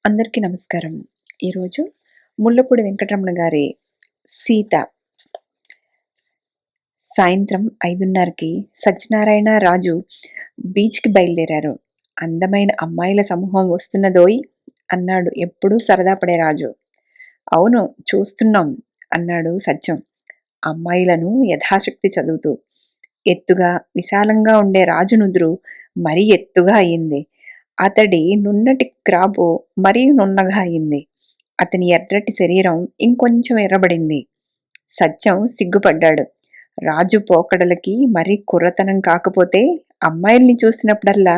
అందరికీ నమస్కారం. ఈరోజు ముళ్ళపూడి వెంకటరమణ గారి 'సీత' సాయంత్రం 5:30కి సత్యనారాయణ, రాజు బీచ్‌కి బయలుదేరారు. అందమైన అమ్మాయిల సమూహం వస్తున్నదోయ్! అన్నాడు ఎప్పుడూ సరదా పడే రాజు. అవును, చూస్తున్నాం అన్నాడు సత్యం అమ్మాయిలను యథాశక్తి చదువుతూ. ఎత్తుగా, విశాలంగా ఉండే రాజు నుదురు మరీ ఎత్తుగా అయింది. అతడి నున్నటి క్రాపు మరీ నున్నగా అయింది. అతని ఎర్రటి శరీరం ఇంకొంచెం ఎర్రబడింది. సత్యం సిగ్గుపడ్డాడు. రాజు పోకడలకి మరీ కుర్రతనం కాకపోతే అమ్మాయిల్ని చూసినప్పుడల్లా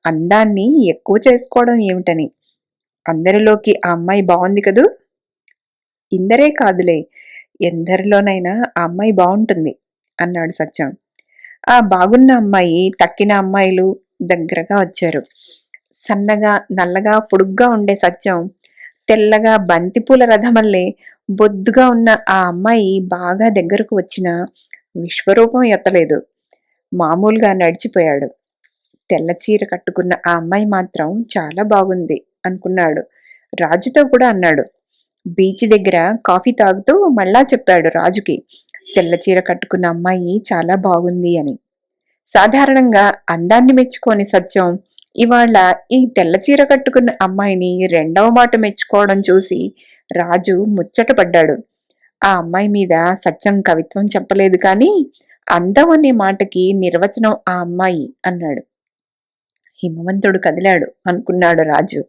అందాన్ని ఎక్కువ చేసుకోవడం ఏమిటని. అందరిలోకి ఆ అమ్మాయి బావుంది కదూ! ఇందరే కాదులే, ఎందరిలోనైనా ఆ అమ్మాయి బావుంటుంది అన్నాడు సత్యం. ఆ బాగున్న అమ్మాయి, తక్కిన అమ్మాయిలు దగ్గరగా వచ్చారు. సన్నగా, నల్లగా, పొడుగ్గా ఉండే సత్యం తెల్లగా బంతిపూల రథమల్లే బొద్దుగా ఉన్న ఆ అమ్మాయి బాగా దగ్గరకు వచ్చినా విశ్వరూపం ఎత్తలేదు. మామూలుగా నడిచిపోయాడు. తెల్ల చీర కట్టుకున్న ఆ అమ్మాయి మాత్రం చాలా బాగుంది అనుకున్నాడు. రాజుతో కూడా అన్నాడు. బీచి దగ్గర కాఫీ తాగుతూ మళ్ళా చెప్పాడు రాజుకి, తెల్ల చీర కట్టుకున్న అమ్మాయి చాలా బాగుంది అని. సాధారణంగా అందాన్ని మెచ్చుకోని సత్యం ఇవాళ ఈ తెల్ల చీర కట్టుకున్న అమ్మాయిని రెండవ మాట మెచ్చుకోవడం చూసి రాజు ముచ్చటపడ్డాడు. ఆ అమ్మాయి మీద సత్యం కవిత్వం చెప్పలేదు కానీ అందం అనే మాటకి నిర్వచనం ఆ అమ్మాయి అన్నాడు. హిమవంతుడు కదిలాడు అనుకున్నాడు రాజు.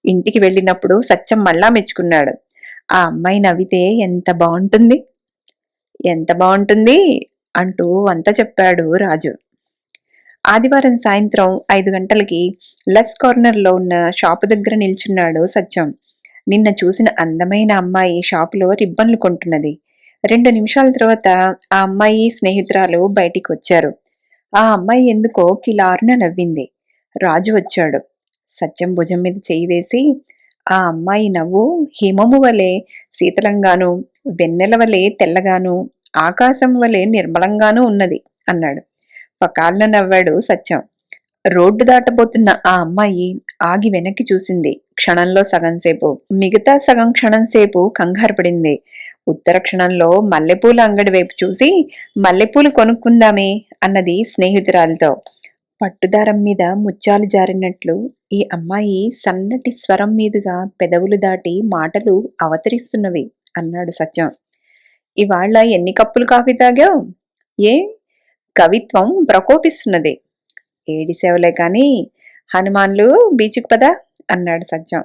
ఇంటికి వెళ్ళినప్పుడు సత్యం మళ్ళా మెచ్చుకున్నాడు. ఆ అమ్మాయి నవ్వితే ఎంత బాగుంటుంది, ఎంత బాగుంటుంది అంటూ వంత చెప్పాడు రాజు. ఆదివారం సాయంత్రం 5 గంటలకి లస్ కార్నర్లో ఉన్న షాపు దగ్గర నిల్చున్నాడు సత్యం. నిన్న చూసిన అందమైన అమ్మాయి షాపులో రిబ్బన్లు కొంటున్నది. 2 నిమిషాల తర్వాత ఆ అమ్మాయి స్నేహితురాలు బయటికి వచ్చారు. ఆ అమ్మాయి ఎందుకో కిలారున నవ్వింది. రాజు వచ్చాడు. సత్యం భుజం మీద చెయ్యి వేసి, ఆ అమ్మాయి నవ్వు హిమము వలె శీతలంగాను, వెన్నెల వలె తెల్లగాను, ఆకాశం వలె నిర్మలంగానూ ఉన్నది అన్నాడు. పకాలన నవ్వాడు సత్యం. రోడ్డు దాటబోతున్న ఆ అమ్మాయి ఆగి వెనక్కి చూసింది క్షణంలో సగంసేపు. మిగతా సగం క్షణంసేపు కంగారు పడింది. ఉత్తర క్షణంలో మల్లెపూల అంగడి వైపు చూసి మల్లెపూలు కొనుక్కుందామే అన్నది స్నేహితురాలితో. పట్టుదారం మీద ముత్యాలు జారినట్లు ఈ అమ్మాయి సన్నటి స్వరం మీదుగా పెదవులు దాటి మాటలు అవతరిస్తున్నవి అన్నాడు సత్యం. ఇవాళ ఎన్ని కప్పులు కాఫీ తాగావు? ఏ కవిత్వం ప్రకోపిస్తున్నది. ఏడిసేవలే కాని హనుమాన్లు బీచ్కి పదా అన్నాడు సత్యం.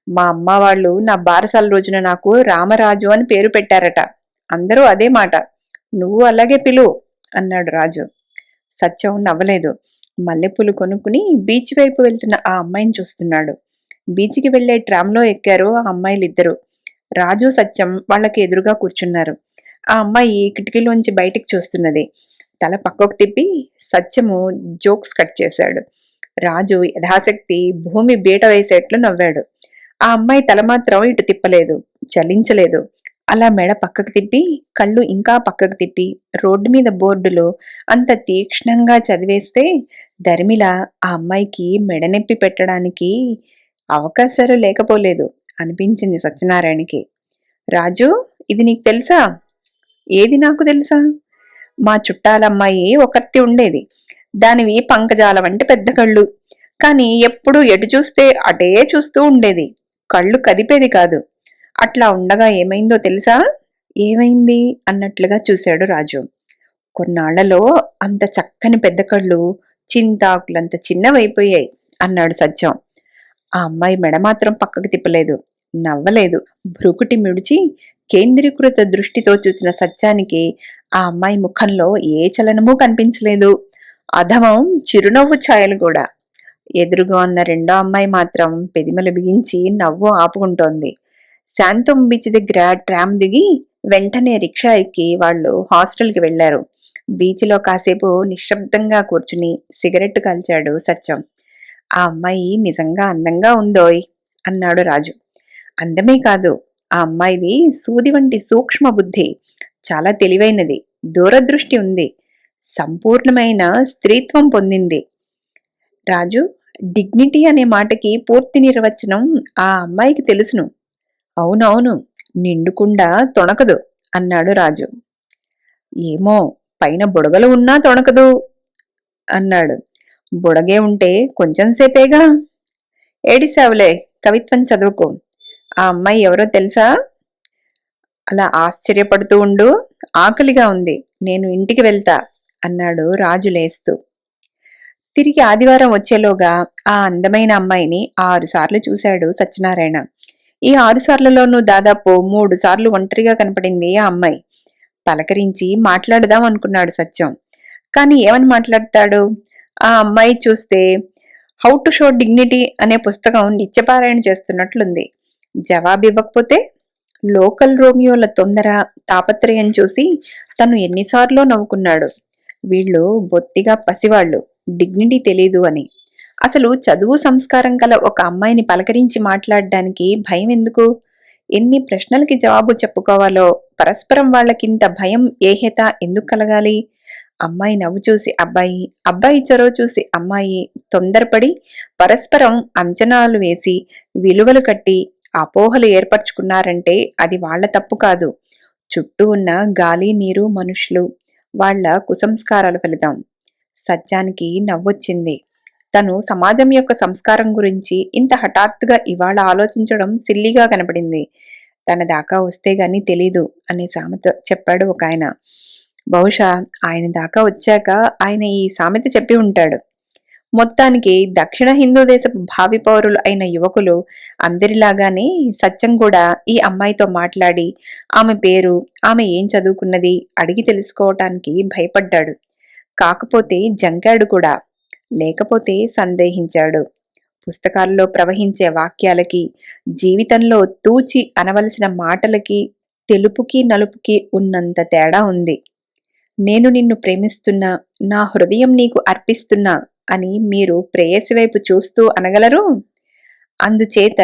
మా అమ్మ వాళ్ళు నా బారసాల రోజున నాకు రామరాజు అని పేరు పెట్టారట. అందరూ అదే మాట. నువ్వు అలాగే పిలువు అన్నాడు రాజు. సత్యం నవ్వలేదు. మల్లెపూలు కొనుక్కుని బీచ్ వైపు వెళ్తున్న ఆ అమ్మాయిని చూస్తున్నాడు. బీచ్కి వెళ్లే ట్రామ్లో ఎక్కారు ఆ అమ్మాయిలిద్దరూ. రాజు, సత్యం వాళ్ళకి ఎదురుగా కూర్చున్నారు. ఆ అమ్మాయి కిటికీలోంచి బయటికి చూస్తున్నది. తల పక్కకు తిప్పి సత్యము జోక్స్ కట్ చేశాడు. రాజు యథాశక్తి భూమి బీట వేసేట్లు నవ్వాడు. ఆ అమ్మాయి తల మాత్రం ఇటు తిప్పలేదు, చలించలేదు. అలా మెడ పక్కకు తిప్పి, కళ్ళు ఇంకా పక్కకు తిప్పి, రోడ్డు మీద బోర్డులో అంత తీక్ష్ణంగా చదివేస్తే ధర్మిల ఆ అమ్మాయికి మెడనెప్పి పెట్టడానికి అవకాశాలు లేకపోలేదు అనిపించింది సత్యనారాయణకి. రాజు, ఇది నీకు తెలుసా? ఏది నాకు తెలుసా? మా చుట్టాలమ్మాయి ఒకర్తి ఉండేది. దానివి పంకజాల వంటి పెద్ద కళ్ళు. కాని ఎప్పుడూ ఎటు చూస్తే అటే చూస్తూ ఉండేది. కళ్ళు కదిపేది కాదు. అట్లా ఉండగా ఏమైందో తెలుసా? ఏమైంది అన్నట్లుగా చూశాడు రాజు. కొన్నాళ్లలో అంత చక్కని పెద్ద కళ్ళు చింతాకులంత చిన్నవైపోయాయి అన్నాడు సత్యం. ఆ అమ్మాయి మెడ మాత్రం పక్కకు తిప్పలేదు, నవ్వలేదు. భ్రుకుటి మిడిచి కేంద్రీకృత దృష్టితో చూసిన సత్యానికి ఆ అమ్మాయి ముఖంలో ఏ చలనమూ కనిపించలేదు. అధమం చిరునవ్వు ఛాయలు కూడా. ఎదురుగా ఉన్న రెండో అమ్మాయి మాత్రం పెదిమలు బిగించి నవ్వు ఆపుకుంటోంది. శాంతం బీచ్ దగ్గర ట్రామ్ దిగి వెంటనే రిక్షా ఎక్కి వాళ్ళు హాస్టల్కి వెళ్లారు. బీచ్లో కాసేపు నిశ్శబ్దంగా కూర్చుని సిగరెట్టు కాల్చాడు సత్యం. ఆ అమ్మాయి నిజంగా అందంగా ఉందోయ్ అన్నాడు రాజు. అందమే కాదు, ఆ అమ్మాయిది సూది వంటి సూక్ష్మ బుద్ధి. చాలా తెలివైనది, దూరదృష్టి ఉంది, సంపూర్ణమైన స్త్రీత్వం పొందింది. రాజు, డిగ్నిటీ అనే మాటకి పూర్తి నిర్వచనం ఆ అమ్మాయికి తెలుసును. అవునవును, నిండుకుండా తొణకదు అన్నాడు రాజు. ఏమో, పైన బుడగలు ఉన్నా తొణకదు అన్నాడు. బుడగే ఉంటే కొంచెం సేపేగా. ఏడిసావులే, కవిత్వం చదువుకో. ఆ అమ్మాయి ఎవరో తెలుసా? అలా ఆశ్చర్యపడుతూ ఉండు, ఆకలిగా ఉంది, నేను ఇంటికి వెళ్తా అన్నాడు రాజు లేస్తూ. తిరిగి ఆదివారం వచ్చేలోగా ఆ అందమైన అమ్మాయిని 6 సార్లు చూశాడు సత్యనారాయణ. ఈ 6 సార్లలోనూ దాదాపు 3 సార్లు ఒంటరిగా కనపడింది ఆ అమ్మాయి. పలకరించి మాట్లాడదాం అనుకున్నాడు సత్యం. కానీ ఏమని మాట్లాడతాడు? ఆ అమ్మాయి చూస్తే హౌ టు షో డిగ్నిటీ అనే పుస్తకం నిత్యపారాయణ చేస్తున్నట్లుంది. జవాబివ్వకపోతే లోకల్ రోమియోల తొందర, తాపత్రయం చూసి తను ఎన్నిసార్లో నవ్వుకున్నాడు. వీళ్ళు బొత్తిగా పసివాళ్ళు, డిగ్నిటీ తెలీదు అని. అసలు చదువు సంస్కారం కల ఒక అమ్మాయిని పలకరించి మాట్లాడడానికి భయం ఎందుకు? ఎన్ని ప్రశ్నలకి జవాబు చెప్పుకోవాలో పరస్పరం వాళ్ళకింత భయం ఏహేత ఎందుకు కలగాలి? అమ్మాయి నవ్వు చూసి అబ్బాయి, అబ్బాయి చొరవ చూసి అమ్మాయి తొందరపడి పరస్పరం అంచనాలు వేసి విలువలు కట్టి అపోహలు ఏర్పరచుకున్నారంటే అది వాళ్ల తప్పు కాదు. చుట్టూ ఉన్న గాలి నీరు మనుషులు, వాళ్ల కుసంస్కారాల ఫలితం. సత్యానికి నవ్వొచ్చింది. తను సమాజం యొక్క సంస్కారం గురించి ఇంత హఠాత్తుగా ఇవాళ ఆలోచించడం సిల్లిగా కనపడింది. తన దాకా వస్తే గాని తెలీదు అనే సామెత చెప్పాడు ఒక ఆయన. బహుశా ఆయన దాకా వచ్చాక ఆయన ఈ సామెత చెప్పి ఉంటాడు. మొత్తానికి దక్షిణ హిందూ దేశపు భావి పౌరులు అయిన యువకులు అందరిలాగానే సత్యం కూడా ఈ అమ్మాయితో మాట్లాడి ఆమె పేరు, ఆమె ఏం చదువుకున్నది అడిగి తెలుసుకోవటానికి భయపడ్డాడు. కాకపోతే జంకాడు కూడా. లేకపోతే సందేహించాడు. పుస్తకాల్లో ప్రవహించే వాక్యాలకి, జీవితంలో తూచి అనవలసిన మాటలకి, తెలుపుకి నలుపుకి ఉన్నంత తేడా ఉంది. నేను నిన్ను ప్రేమిస్తున్నా, నా హృదయం నీకు అర్పిస్తున్నా అని మీరు ప్రేయసి వైపు చూస్తూ అనగలరు? అందుచేత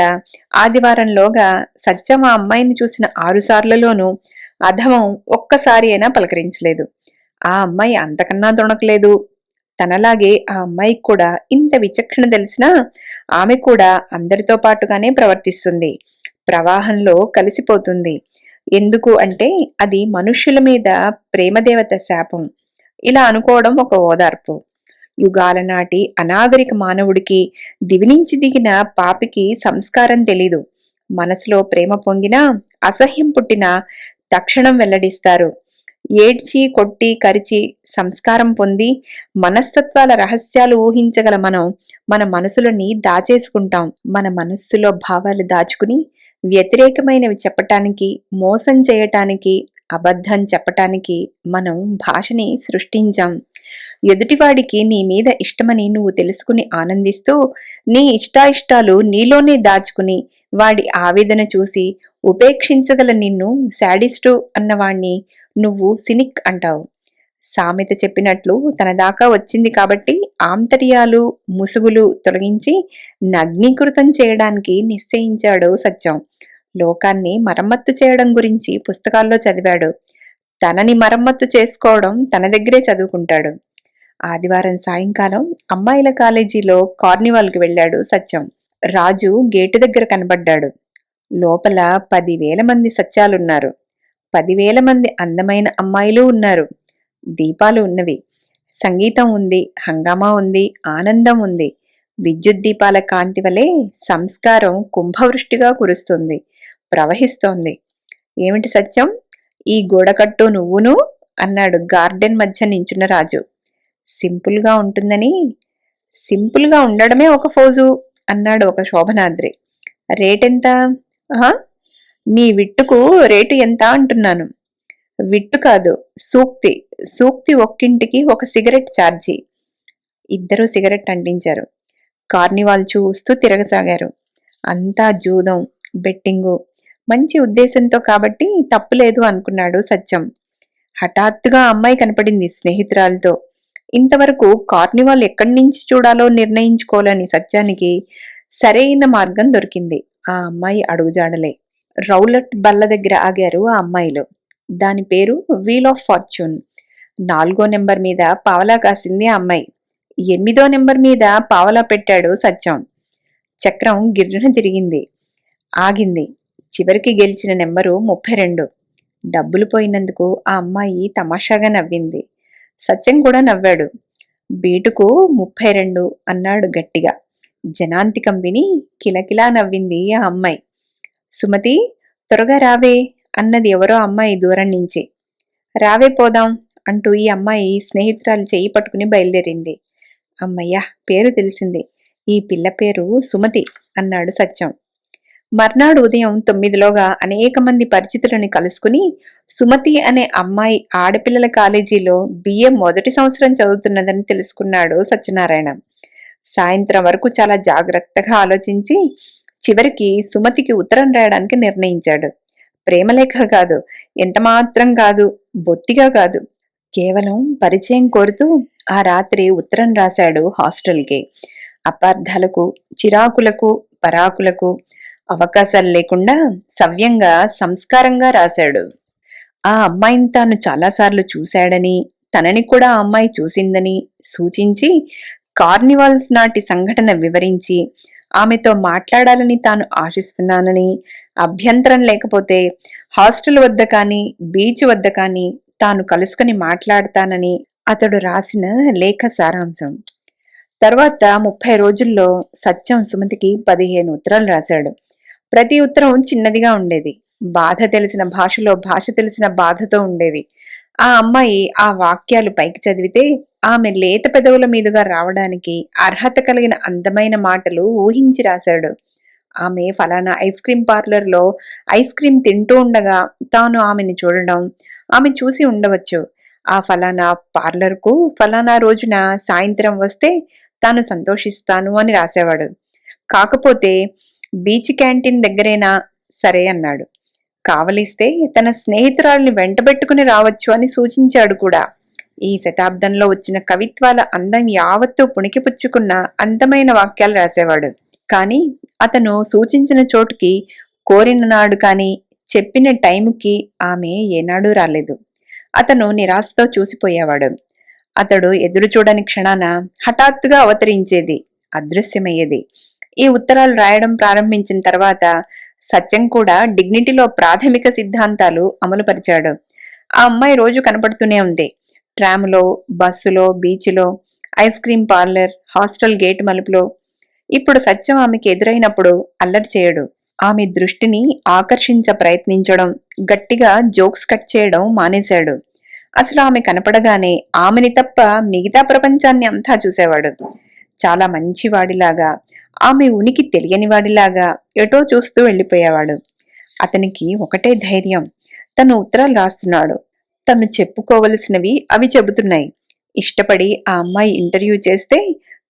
ఆదివారంలోగా సత్యం ఆ అమ్మాయిని చూసిన 6 సార్లలోనూ అధమం ఒక్కసారి అయినా పలకరించలేదు. ఆ అమ్మాయి అంతకన్నా దొణకలేదు. తనలాగే ఆ అమ్మాయికి కూడా ఇంత విచక్షణ తెలిసినా ఆమె కూడా అందరితో పాటుగానే ప్రవర్తిస్తుంది. ప్రవాహంలో కలిసిపోతుంది. ఎందుకు అంటే అది మనుష్యుల మీద ప్రేమదేవత శాపం. ఇలా అనుకోవడం ఒక ఓదార్పు. యుగాల నాటి అనాగరిక మానవుడికి, దివినించి దిగిన పాపికి సంస్కారం తెలీదు. మనసులో ప్రేమ పొంగినా, అసహ్యం పుట్టినా తక్షణం వెల్లడిస్తారు. ఏడ్చి కొట్టి కరిచి సంస్కారం పొంది మనస్తత్వాల రహస్యాలు ఊహించగల మనం మన మనసులని దాచేసుకుంటాం. మన మనస్సులో భావాలు దాచుకుని వ్యతిరేకమైనవి చెప్పటానికి, మోసం చేయటానికి, అబద్ధం చెప్పటానికి మనం భాషని సృష్టించాం. ఎదుటివాడికి నీ మీద ఇష్టమని నువ్వు తెలుసుకుని ఆనందిస్తూ నీ ఇష్టాయిష్టాలు నీలోనే దాచుకుని వాడి ఆవేదన చూసి ఉపేక్షించగల నిన్ను శాడిస్టు అన్నవాణ్ణి నువ్వు సినిక్ అంటావు. సామెత చెప్పినట్లు తన దాకా వచ్చింది కాబట్టి ఆంతర్యాలు, ముసుగులు తొలగించి నగ్నీకృతం చేయడానికి నిశ్చయించాడు సత్యం. లోకాన్ని మరమ్మత్తు చేయడం గురించి పుస్తకాల్లో చదివాడు. తనని మరమ్మత్తు చేసుకోవడం తన దగ్గరే చదువుకుంటాడు. ఆదివారం సాయంకాలం అమ్మాయిల కాలేజీలో కార్నివాల్కి వెళ్ళాడు సత్యం. రాజు గేటు దగ్గర కనబడ్డాడు. లోపల 10,000 మంది సత్యాలున్నారు. 10,000 మంది అందమైన అమ్మాయిలు ఉన్నారు. దీపాలు ఉన్నవి. సంగీతం ఉంది, హంగామా ఉంది, ఆనందం ఉంది. విద్యుత్ దీపాల కాంతి వలె సంస్కారం కుంభవృష్టిగా కురుస్తుంది, ప్రవహిస్తోంది. ఏమిటి సత్యం, ఈ గోడకట్టు నువ్వును అన్నాడు గార్డెన్ మధ్య నించున్న రాజు. సింపుల్గా ఉంటుందని. సింపుల్గా ఉండడమే ఒక ఫోజు అన్నాడు ఒక శోభనాద్రి. రేటెంత? నీ విట్టుకు రేటు ఎంత అంటున్నాను. విట్టు కాదు, సూక్తి. సూక్తి ఒక్కింటికి ఒక సిగరెట్ ఛార్జీ. ఇద్దరూ సిగరెట్ అంటించారు. కార్నివాల్ చూస్తూ తిరగసాగారు. అంతా జూదం, బెట్టింగు. మంచి ఉద్దేశంతో కాబట్టి తప్పులేదు అనుకున్నాడు సత్యం. హఠాత్తుగా అమ్మాయి కనపడింది స్నేహితురాలతో. ఇంతవరకు కార్నివాల్ ఎక్కడి నుంచి చూడాలో నిర్ణయించుకోలేని సత్యానికి సరైన మార్గం దొరికింది. ఆ అమ్మాయి అడుగుజాడలే. రౌలట్ బల్ల దగ్గర ఆగారు ఆ అమ్మాయిలు. దాని పేరు వీల్ ఆఫ్ ఫార్చ్యూన్. 4వ నెంబర్ మీద పావలా కాసింది ఆ అమ్మాయి. 8వ నెంబర్ మీద పావలా పెట్టాడు సత్యం. చక్రం గిర్రున తిరిగింది. ఆగింది. చివరికి గెలిచిన నెంబరు 32. డబ్బులు పోయినందుకు ఆ అమ్మాయి తమాషాగా నవ్వింది. సత్యం కూడా నవ్వాడు. బీటుకు 32 అన్నాడు గట్టిగా. జనాంతికం విని కిలకిలా నవ్వింది ఆ అమ్మాయి. సుమతి, త్వరగా రావే అన్నది ఎవరో అమ్మాయి దూరం నుంచి. రావే పోదాం అంటూ ఈ అమ్మాయి స్నేహితురాలు చెయ్యి పట్టుకుని బయలుదేరింది. అమ్మయ్య, పేరు తెలిసింది. ఈ పిల్ల పేరు సుమతి అన్నాడు సత్యం. మర్నాడు ఉదయం 9లోగా అనేక మంది పరిచితులని కలుసుకుని సుమతి అనే అమ్మాయి ఆడపిల్లల కాలేజీలో బిఏ మొదటి సంవత్సరం చదువుతున్నదని తెలుసుకున్నాడు సత్యనారాయణ. సాయంత్రం వరకు చాలా జాగ్రత్తగా ఆలోచించి చివరికి సుమతికి ఉత్తరం రాయడానికి నిర్ణయించాడు. ప్రేమలేఖ కాదు, ఎంతమాత్రం కాదు, బొత్తిగా కాదు. కేవలం పరిచయం కోరుతూ ఆ రాత్రి ఉత్తరం రాశాడు హాస్టల్కి. అపార్థాలకు, చిరాకులకు, పరాకులకు అవకాశాలు లేకుండా సవ్యంగా, సంస్కారంగా రాశాడు. ఆ అమ్మాయిని తాను చాలాసార్లు చూశాడని, తనని కూడా ఆ అమ్మాయి చూసిందని సూచించి, కార్నివాల్స్ నాటి సంఘటన వివరించి, ఆమెతో మాట్లాడాలని తాను ఆశిస్తున్నానని, అభ్యంతరం లేకపోతే హాస్టల్ వద్ద కానీ, బీచ్ వద్ద కానీ తాను కలుసుకుని మాట్లాడతానని అతడు రాసిన లేఖ సారాంశం. తర్వాత 30 రోజుల్లో సత్యం సుమతికి 15 ఉత్తరాలు రాశాడు. ప్రతి ఉత్తరం చిన్నదిగా ఉండేది. బాధ తెలిసిన భాషలో భాష తెలిసిన బాధతో ఉండేవి. ఆ అమ్మాయి ఆ వాక్యాలు పైకి చదివితే ఆమె లేత పెదవుల మీదుగా రావడానికి అర్హత కలిగిన అందమైన మాటలు ఊహించి రాశాడు. ఆమె ఫలానా ఐస్ క్రీం పార్లర్లో ఐస్ క్రీం తింటూ ఉండగా తాను ఆమెని చూడడం, ఆమె చూసి ఉండవచ్చు. ఆ ఫలానా పార్లర్కు ఫలానా రోజున సాయంత్రం వస్తే తాను సంతోషిస్తాను అని రాసేవాడు. కాకపోతే బీచ్ క్యాంటీన్ దగ్గరేనా, సరే అన్నాడు. కావలిస్తే తన స్నేహితురాల్ని వెంటబెట్టుకుని రావచ్చు అని సూచించాడు కూడా. ఈ శతాబ్దంలో వచ్చిన కవిత్వాల అందం యావత్తూ పుణికిపుచ్చుకున్న అందమైన వాక్యాలు రాసేవాడు. కాని అతను సూచించిన చోటుకి కోరిన నాడు కాని చెప్పిన టైముకి ఆమె ఏనాడూ రాలేదు. అతను నిరాశతో చూసిపోయేవాడు. అతడు ఎదురు చూడని క్షణాన హఠాత్తుగా అవతరించేది, అదృశ్యమయ్యేది. ఈ ఉత్తరాలు రాయడం ప్రారంభించిన తర్వాత సత్యం కూడా డిగ్నిటీలో ప్రాథమిక సిద్ధాంతాలు అమలుపరిచాడు. ఆ అమ్మాయి రోజు కనపడుతూనే ఉంది. ట్రాములో, బస్సులో, బీచ్లో, ice cream parlour, hostel gate మలుపులో. ఇప్పుడు సత్యం ఆమెకి ఎదురైనప్పుడు అల్లరి చేయడు. ఆమె దృష్టిని ఆకర్షించ ప్రయత్నించడం, గట్టిగా జోక్స్ కట్ చేయడం మానేశాడు. అసలు ఆమె కనపడగానే ఆమెని తప్ప మిగతా ప్రపంచాన్ని అంతా చూసేవాడు. చాలా మంచివాడిలాగా, ఆమె ఉనికి తెలియని వాడిలాగా ఎటో చూస్తూ వెళ్ళిపోయేవాడు. అతనికి ఒకటే ధైర్యం, తను ఉత్తరాలు రాస్తున్నాడు. తను చెప్పుకోవలసినవి అవి చెబుతున్నాయి. ఇష్టపడి ఆ అమ్మాయి ఇంటర్వ్యూ చేస్తే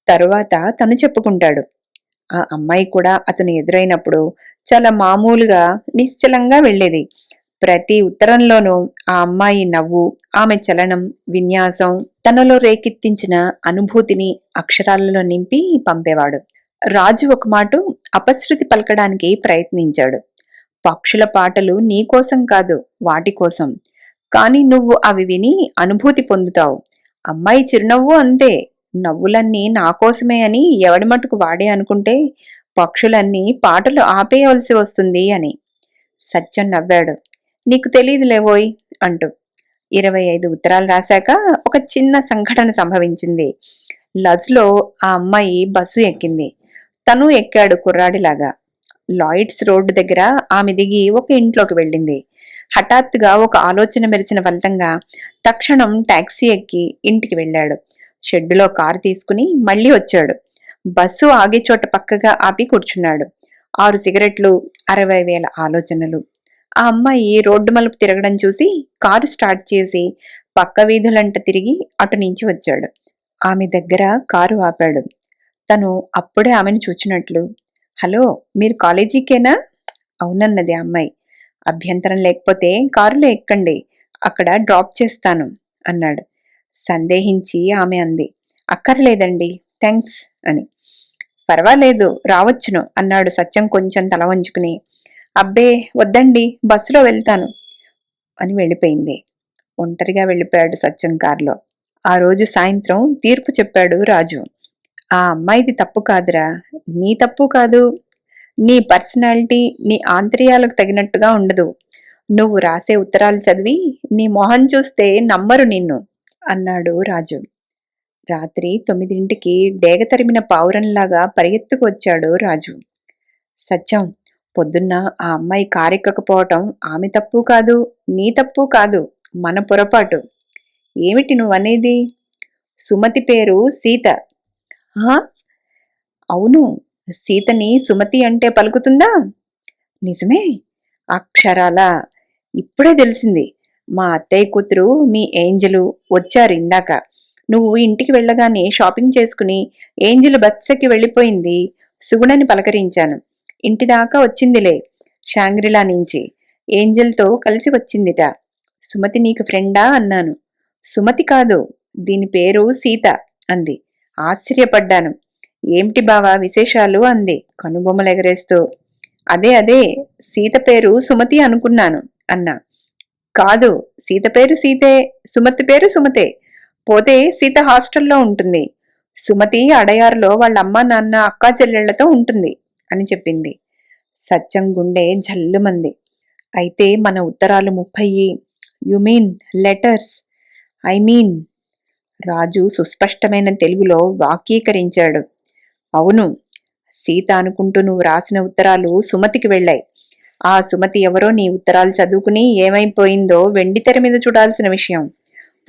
తరువాత తను చెప్పుకుంటాడు. ఆ అమ్మాయి కూడా అతను ఎదురైనప్పుడు చాలా మామూలుగా, నిశ్చలంగా వెళ్ళేది. ప్రతి ఉత్తరంలోనూ ఆ అమ్మాయి నవ్వు, ఆమె చలనం, విన్యాసం, తనలో రేకెత్తించిన అనుభూతిని అక్షరాలలో నింపి పంపేవాడు. రాజు ఒక మాట అపశృతి పలకడానికి ప్రయత్నించాడు. పక్షుల పాటలు నీకోసం కాదు, వాటి కోసం. కాని నువ్వు అవి విని అనుభూతి పొందుతావు. అమ్మాయి చిరునవ్వు అంతే. నవ్వులన్నీ నాకోసమే అని ఎవడి మటుకు వాడే అనుకుంటే పక్షులన్నీ పాటలు ఆపేయవలసి వస్తుంది అని. సత్యం నవ్వాడు. నీకు తెలీదులేవోయ్ అంటూ. 25 ఉత్తరాలు రాశాక ఒక చిన్న సంఘటన సంభవించింది. లజ్లో ఆ అమ్మాయి బస్సు ఎక్కింది. తను ఎక్కాడు కుర్రాడిలాగా. లాయిడ్స్ రోడ్డు దగ్గర ఆమె దిగి ఒక ఇంట్లోకి వెళ్ళింది. హఠాత్తుగా ఒక ఆలోచన మెరిసిన ఫలితంగా తక్షణం టాక్సీ ఎక్కి ఇంటికి వెళ్ళాడు. షెడ్డులో కారు తీసుకుని మళ్లీ వచ్చాడు. బస్సు ఆగే చోట పక్కగా ఆపి కూర్చున్నాడు. 6 సిగరెట్లు, 60,000 ఆలోచనలు. ఆ అమ్మాయి రోడ్డు మలుపు తిరగడం చూసి కారు స్టార్ట్ చేసి పక్క వీధులంట తిరిగి అటు నుంచి వచ్చాడు. ఆమె దగ్గర కారు ఆపాడు. తను అప్పుడే ఆమెను చూచినట్లు. హలో, మీరు కాలేజీకేనా? అవునన్నది ఆ అమ్మాయి. అభ్యంతరం లేకపోతే కారులో ఎక్కండి, అక్కడ డ్రాప్ చేస్తాను అన్నాడు. సందేహించి ఆమె అంది, అక్కర్లేదండి, థ్యాంక్స్ అని. పర్వాలేదు, రావచ్చును అన్నాడు సత్యం కొంచెం తల వంచుకుని. అబ్బే వద్దండి, బస్సులో వెళ్తాను అని వెళ్ళిపోయింది. ఒంటరిగా వెళ్ళిపోయాడు సత్యం కారులో. ఆ రోజు సాయంత్రం తీర్పు చెప్పాడు రాజు. ఆ అమ్మాయిది తప్పు కాదురా, నీ తప్పు కాదు. నీ పర్సనాలిటీ నీ ఆంతర్యాలకు తగినట్టుగా ఉండదు. నువ్వు రాసే ఉత్తరాలు చదివి నీ మొహం చూస్తే నమ్మరు నిన్ను అన్నాడు రాజు. రాత్రి 9ంటికి డేగ తరిమిన పావురంలాగా పరిగెత్తుకు వచ్చాడు రాజు. సత్యం, పొద్దున్న ఆ అమ్మాయి కారెక్కకపోవటం ఆమె తప్పు కాదు, నీ తప్పు కాదు, మన పొరపాటు. ఏమిటి నువ్వనేది? సుమతి పేరు సీత. హా? అవును, సీతని సుమతి అంటే పలుకుతుందా? నిజమే, అక్షరాలా. ఇప్పుడే తెలిసింది. మా అత్తయ్య కూతురు మీ ఏంజలు వచ్చారు ఇందాక. నువ్వు ఇంటికి వెళ్ళగానే షాపింగ్ చేసుకుని ఏంజలు బస్సెక్కి వెళ్ళిపోయింది. సుగుణని పలకరించాను. ఇంటిదాకా వచ్చిందిలే, షాంగ్రిలా నుంచి. ఏంజల్తో కలిసి వచ్చిందిట. సుమతి నీకు ఫ్రెండా అన్నాను. సుమతి కాదు, దీని పేరు సీత అంది. ఆశ్చర్యపడ్డాను. ఏమిటి బావా విశేషాలు అంది కనుబొమ్మలెగరేస్తూ. అదే అదే, సీత పేరు సుమతి అనుకున్నాను అన్నా. కాదు, సీత పేరు సీతే, సుమతి పేరు సుమతే. పోతే సీత హాస్టల్లో ఉంటుంది. సుమతి అడయారులో వాళ్ళ అమ్మా నాన్న అక్కా చెల్లెళ్లతో ఉంటుంది అని చెప్పింది. సత్యం గుండె జల్లుమంది. అయితే మన ఉత్తరాలు 30. You mean letters? I mean. Raju సుస్పష్టమైన తెలుగులో వాక్యీకరించాడు. అవును, సీత అనుకుంటూ నువ్వు రాసిన ఉత్తరాలు సుమతికి వెళ్ళాయి. ఆ సుమతి ఎవరో నీ ఉత్తరాలు చదువుకుని ఏమైపోయిందో వెండితెర మీద చూడాల్సిన విషయం.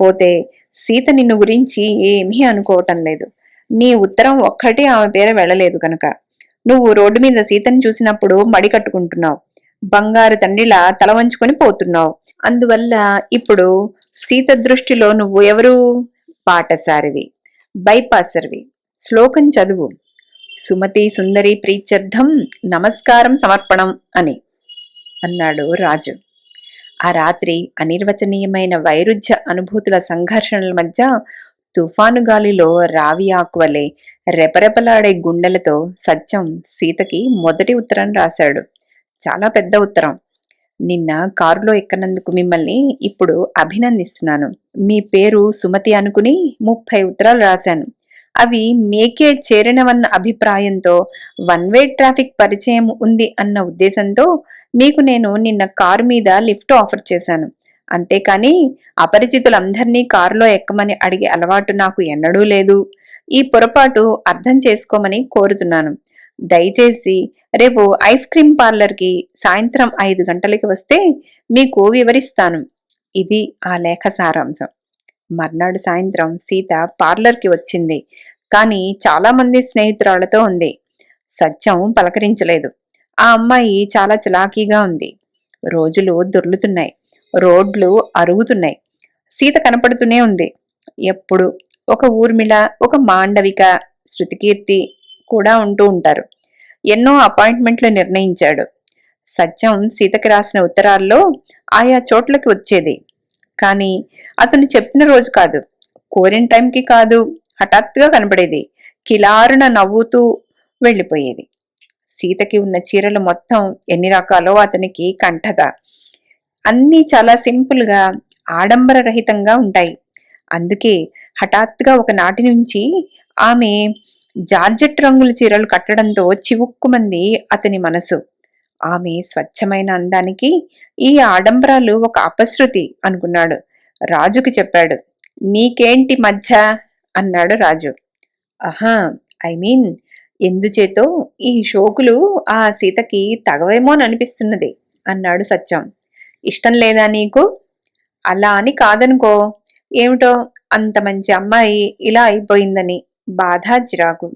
పోతే సీత నిన్ను గురించి ఏమీ అనుకోవటం లేదు. నీ ఉత్తరం ఒక్కటి ఆమె పేర వెళ్ళలేదు కనుక. నువ్వు రోడ్డు మీద సీతను చూసినప్పుడు మడి కట్టుకుంటున్నావు. బంగారు తండ్రిలా తల వంచుకొని పోతున్నావు. అందువల్ల ఇప్పుడు సీత దృష్టిలో నువ్వు ఎవరు? పాటసారివి, బైపాసర్వి. శ్లోకం చదువు. సుమతి సుందరి ప్రీత్యర్థం నమస్కారం సమర్పణం అని అన్నాడు రాజు. ఆ రాత్రి అనిర్వచనీయమైన వైరుధ్య అనుభూతుల సంఘర్షణల మధ్య తుఫాను గాలిలో రావి ఆకువలే రెపరెపలాడే గుండెలతో సత్యం సీతకి మొదటి ఉత్తరం రాశాడు. చాలా పెద్ద ఉత్తరం. నిన్న కారులో ఎక్కనందుకు మిమ్మల్ని ఇప్పుడు అభినందిస్తున్నాను. మీ పేరు సుమతి అనుకుని 30 ఉత్తరాలు రాశాను. అవి మీకే చేరినవన్న అభిప్రాయంతో, వన్ వే ట్రాఫిక్ పరిచయం ఉంది అన్న ఉద్దేశంతో మీకు నేను నిన్న కారు మీద లిఫ్ట్ ఆఫర్ చేశాను. అంతేకాని అపరిచితులందర్నీ కారులో ఎక్కమని అడిగే అలవాటు నాకు ఎన్నడూ లేదు. ఈ పొరపాటు అర్థం చేసుకోమని కోరుతున్నాను. దయచేసి రేపు ఐస్ క్రీం పార్లర్కి సాయంత్రం 5 గంటలకి వస్తే మీకు వివరిస్తాను. ఇది ఆ లేఖ సారాంశం. మర్నాడు సాయంత్రం సీత పార్లర్కి వచ్చింది. కాని చాలామంది స్నేహితురాళ్లతో ఉంది. సత్యం పలకరించలేదు. ఆ అమ్మాయి చాలా చలాకీగా ఉంది. రోజులు దొర్లుతున్నాయి. రోడ్లు అరుగుతున్నాయి. సీత కనపడుతూనే ఉంది. ఎప్పుడు ఒక ఊర్మిళ, ఒక మాండవిక, శృతికీర్తి కూడా ఉంటూ ఉంటారు. ఎన్నో అపాయింట్మెంట్లు నిర్ణయించాడు. సత్యం సీతకి రాసిన ఉత్తరాల్లో ఆయా చోట్లకి వచ్చేది. కాని అతను చెప్పిన రోజు కాదు, కోరిన టైంకి కాదు, హఠాత్తుగా కనపడేది. కిలారున నవ్వుతూ వెళ్ళిపోయేది. సీతకి ఉన్న చీరలు మొత్తం ఎన్ని రకాలో అతనికి కంఠత. అన్నీ చాలా సింపుల్గా, ఆడంబర రహితంగా ఉంటాయి. అందుకే హఠాత్తుగా ఒకనాటి నుంచి ఆమె జార్జెట్ రంగుల చీరలు కట్టడంతో చివుక్కుమంది అతని మనసు. ఆమె స్వచ్ఛమైన అందానికి ఈ ఆడంబరాలు ఒక అపశృతి అనుకున్నాడు. రాజుకి చెప్పాడు. నీకేంటి మధ్య అన్నాడు రాజు. ఆహా, ఐ మీన్, ఎందుచేతో ఈ షోకులు ఆ సీతకి తగవేమోననిపిస్తున్నది అన్నాడు సత్యం. ఇష్టం లేదా నీకు? అలా అని కాదనుకో. ఏమిటో అంత మంచి అమ్మాయి ఇలా అయిపోయిందని బాధ, చిరాకు.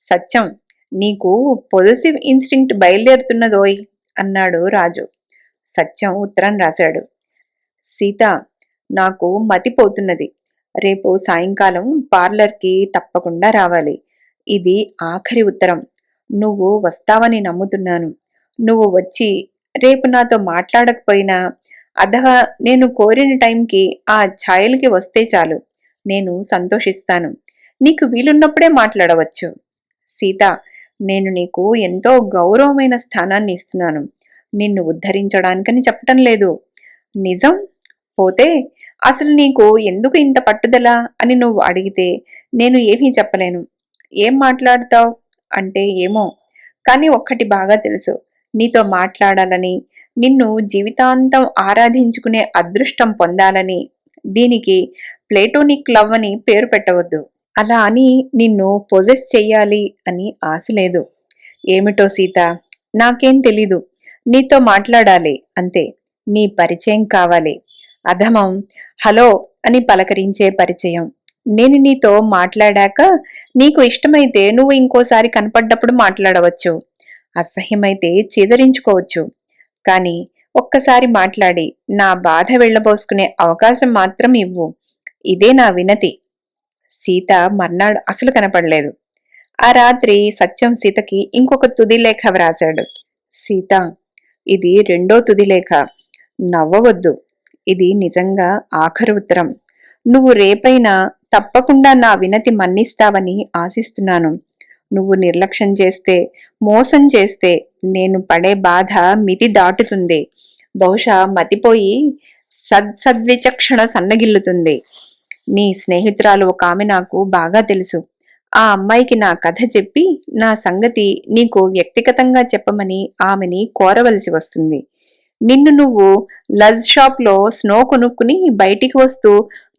సత్యం, నీకు పొజిటివ్ ఇన్స్టింక్ట్ బయలుదేరుతున్నదోయ్ అన్నాడు రాజు. సత్యం ఉత్తరం రాశాడు. సీత, నాకు మతిపోతున్నది. రేపు సాయంకాలం పార్లర్కి తప్పకుండా రావాలి. ఇది ఆఖరి ఉత్తరం. నువ్వు వస్తావని నమ్ముతున్నాను. నువ్వు వచ్చి రేపు నాతో మాట్లాడకపోయినా, అథవా నేను కోరిన టైంకి ఆ ఛాయలకి వస్తే చాలు, నేను సంతోషిస్తాను. నీకు వీలున్నప్పుడే మాట్లాడవచ్చు. సీత, నేను నీకు ఎంతో గౌరవమైన స్థానాన్ని ఇస్తున్నాను. నిన్ను ఉద్ధరించడానికని చెప్పటం లేదు. నిజం. పోతే అసలు నీకు ఎందుకు ఇంత పట్టుదల అని నువ్వు అడిగితే నేను ఏమీ చెప్పలేను. ఏం మాట్లాడతావ్ అంటే ఏమో, కానీ ఒక్కటి బాగా తెలుసు. నీతో మాట్లాడాలని, నిన్ను జీవితాంతం ఆరాధించుకునే అదృష్టం పొందాలని. దీనికి ప్లేటోనిక్ లవ్ అని పేరు పెట్టవద్దు. అలా అని నిన్ను పొజెస్ చెయ్యాలి అని ఆశ లేదు. ఏమిటో సీత, నాకేం తెలీదు. నీతో మాట్లాడాలి అంతే. నీ పరిచయం కావాలి. అధమం హలో అని పలకరించే పరిచయం. నేను నీతో మాట్లాడాక నీకు ఇష్టమైతే నువ్వు ఇంకోసారి కనపడ్డప్పుడు మాట్లాడవచ్చు. అసహ్యమైతే చీదరించుకోవచ్చు. కానీ ఒక్కసారి మాట్లాడి నా బాధ వెళ్ళబోసుకునే అవకాశం మాత్రం ఇవ్వు. ఇదే నా వినతి. సీత మర్నాడు అసలు కనపడలేదు. ఆ రాత్రి సత్యం సీతకి ఇంకొక తుది లేఖ వ్రాశాడు. సీత, ఇది రెండో తుది లేఖ. నవ్వవద్దు. ఇది నిజంగా ఆఖరు ఉత్తరం. నువ్వు రేపైనా తప్పకుండా నా వినతి మన్నిస్తావని ఆశిస్తున్నాను. నువ్వు నిర్లక్ష్యం చేస్తే, మోసం చేస్తే నేను పడే బాధ మితి దాటుతుంది. బహుశా మతిపోయి సద్విచక్షణ సన్నగిల్లుతుంది. నీ స్నేహితురాలు ఒక ఆమె నాకు బాగా తెలుసు. ఆ అమ్మాయికి నా కథ చెప్పి నా సంగతి నీకు వ్యక్తిగతంగా చెప్పమని ఆమెని కోరవలసి వస్తుంది. నిన్ను నువ్వు లజ్ షాప్ లో స్నో కొనుక్కుని బయటికి వస్తూ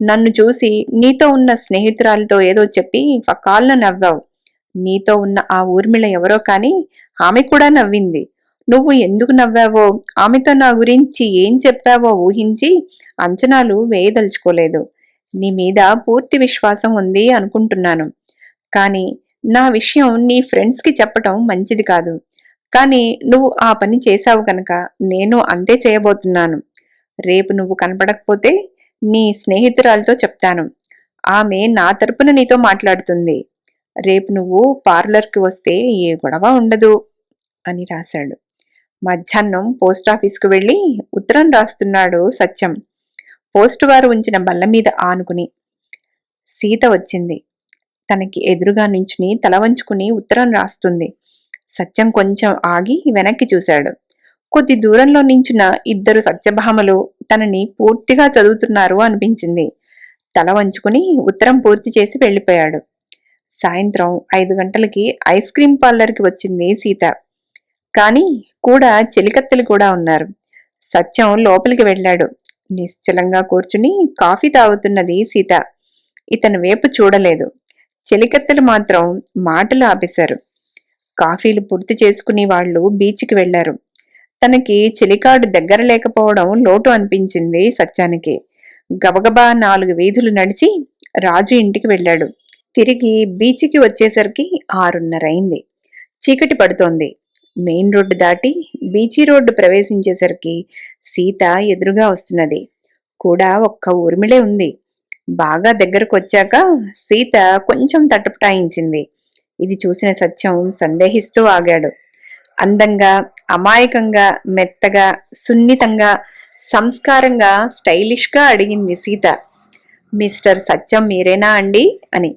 నన్ను చూసి నీతో ఉన్న స్నేహితురాలతో ఏదో చెప్పి ఫకాల్న నవ్వావు. నీతో ఉన్న ఆ ఊర్మిళ ఎవరో కాని ఆమె కూడా నవ్వింది. నువ్వు ఎందుకు నవ్వావో, ఆమెతో నా గురించి ఏం చెప్పావో ఊహించి అంచనాలు వేయదలుచుకోలేదు. నీ మీద పూర్తి విశ్వాసం ఉంది అనుకుంటున్నాను. కానీ నా విషయం నీ ఫ్రెండ్స్కి చెప్పటం మంచిది కాదు. కానీ నువ్వు ఆ పని చేశావు కనుక నేను అంతే చేయబోతున్నాను. రేపు నువ్వు కనపడకపోతే నీ స్నేహితురాలతో చెప్తాను. ఆమె నా తరపున నీతో మాట్లాడుతుంది. రేపు నువ్వు పార్లర్కి వస్తే ఏ గొడవ ఉండదు అని రాశాడు. మధ్యాహ్నం పోస్టాఫీస్కు వెళ్లి ఉత్తరం రాస్తున్నాడు సత్యం. పోస్టు వారు ఉంచిన బల్ల మీద ఆనుకుని. సీత వచ్చింది. తనకి ఎదురుగా నించుని తల వంచుకుని ఉత్తరం రాస్తుంది. సత్యం కొంచెం ఆగి వెనక్కి చూశాడు. కొద్ది దూరంలో నించున్న ఇద్దరు సత్యభామలు తనని పూర్తిగా చదువుతున్నారు అనిపించింది. తల వంచుకుని ఉత్తరం పూర్తి చేసి వెళ్లిపోయాడు. సాయంత్రం 5 గంటలకి ఐస్ క్రీం పార్లర్కి వచ్చింది సీత. కానీ కూడా చెలికత్తెలు కూడా ఉన్నారు. సత్యం లోపలికి వెళ్ళాడు. నిశ్చలంగా కూర్చుని కాఫీ తాగుతున్నది సీత. ఇతని వైపు చూడలేదు. చెలికత్తెలు మాత్రం మాటలు ఆపేశారు. కాఫీలు పూర్తి చేసుకుని వాళ్లు బీచ్కి వెళ్లారు. తనకి చెలికాడు దగ్గర లేకపోవడం లోటు అనిపించింది సత్యానికి. గబగబా 4 వీధులు నడిచి రాజు ఇంటికి వెళ్ళాడు. తిరిగి బీచ్కి వచ్చేసరికి 6:30 అయింది. చీకటి పడుతోంది. మెయిన్ రోడ్డు దాటి బీచీ రోడ్డు ప్రవేశించేసరికి సీత ఎదురుగా వస్తున్నది. కూడా ఒక్క ఊర్మిళే ఉంది. బాగా దగ్గరకు వచ్చాక సీత కొంచెం తటపటాయించింది. ఇది చూసిన సత్యం సందేహిస్తూ ఆగాడు. అందంగా, అమాయకంగా, మెత్తగా, సున్నితంగా, సంస్కారంగా, స్టైలిష్గా అడిగింది సీత. మిస్టర్ సత్యం మీరేనా అండి అని.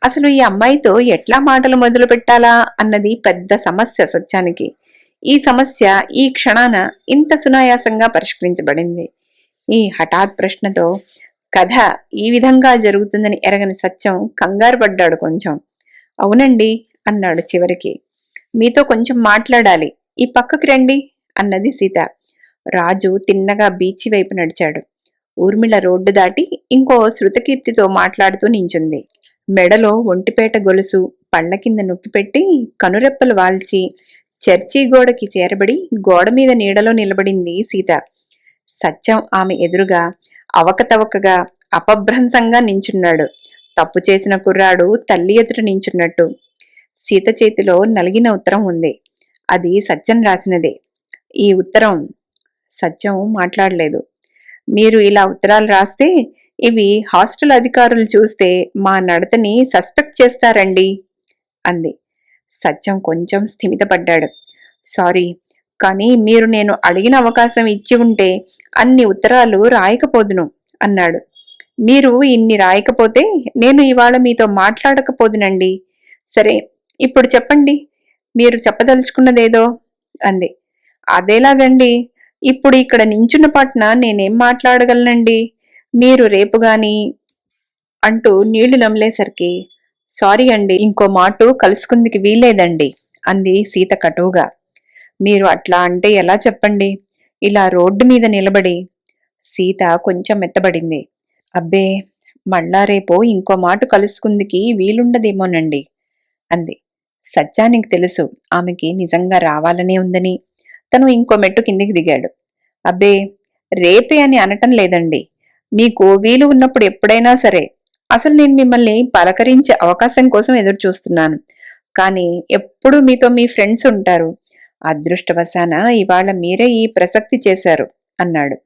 అసలు ఈ అమ్మాయితో ఎట్లా మాటలు మొదలు పెట్టాలా అన్నది పెద్ద సమస్య సత్యానికి. ఈ సమస్య ఈ క్షణాన ఇంత సునాయాసంగా పరిష్కరించబడింది. ఈ హఠాత్ ప్రశ్నతో కథ ఈ విధంగా జరుగుతుందని ఎరగని సత్యం కంగారు పడ్డాడు కొంచెం. అవునండి అన్నాడు చివరికి. మీతో కొంచెం మాట్లాడాలి, ఈ పక్కకి రండి అన్నది సీత. రాజు తిన్నగా బీచి వైపు నడిచాడు. ఊర్మిళ రోడ్డు దాటి ఇంకో శృతకీర్తితో మాట్లాడుతూ నించుంది. మెడలో ఒంటిపేట గొలుసు పళ్ల కింద నొక్కిపెట్టి కనురెప్పలు వాల్చి చర్చీ గోడకి చేరబడి గోడ మీద నీడలో నిలబడింది సీత. సత్యం ఆమె ఎదురుగా అవకతవకగా అపభ్రంశంగా నించున్నాడు. తప్పు చేసిన కుర్రాడు తల్లి ఎదుట నించున్నట్టు. సీత చేతిలో నలిగిన ఉత్తరం ఉంది. అది సత్యం రాసినదే. ఈ ఉత్తరం. సత్యం మాట్లాడలేదు. మీరు ఇలా ఉత్తరాలు రాస్తే ఇవి హాస్టల్ అధికారులు చూస్తే మా నడతని సస్పెక్ట్ చేస్తారండి అంది. సత్యం కొంచెం స్థిమితపడ్డాడు. సారీ, కానీ మీరు నేను అడిగిన అవకాశం ఇచ్చి ఉంటే అన్ని ఉత్తరాలు రాయకపోదును అన్నాడు. మీరు ఇన్ని రాయకపోతే నేను ఇవాళ మీతో మాట్లాడకపోదునండి. సరే, ఇప్పుడు చెప్పండి, మీరు చెప్పదలుచుకున్నదేదో అంది. అదేలాగండి, ఇప్పుడు ఇక్కడ నించున్న పట్న నేనేం మాట్లాడగలనండి? మీరు రేపు గాని అంటూ నీళ్లు నమిలేసరికి, సారీ అండి, ఇంకో మాటు కలుసుకుందికి వీల్లేదండి అంది సీత కటువుగా. మీరు అట్లా అంటే ఎలా చెప్పండి? ఇలా రోడ్డు మీద నిలబడి సీత కొంచెం మెత్తబడింది. అబ్బే, మళ్ళా రేపో ఇంకో మాటు కలుసుకుందికి వీలుండదేమోనండి అంది. సత్యానికి తెలుసు ఆమెకి నిజంగా రావాలనే ఉందని. తను ఇంకో మెట్టు కిందికి దిగాడు. అబ్బే, రేపే అని అనటం లేదండి. మీకు వీలు ఉన్నప్పుడు ఎప్పుడైనా సరే. అసలు నేను మిమ్మల్ని పలకరించే అవకాశం కోసం ఎదురు చూస్తున్నాను. కానీ ఎప్పుడూ మీతో మీ ఫ్రెండ్స్ ఉంటారు. అదృష్టవశాన ఇవాళ మీరే ఈ ప్రసక్తి చేశారు అన్నాడు.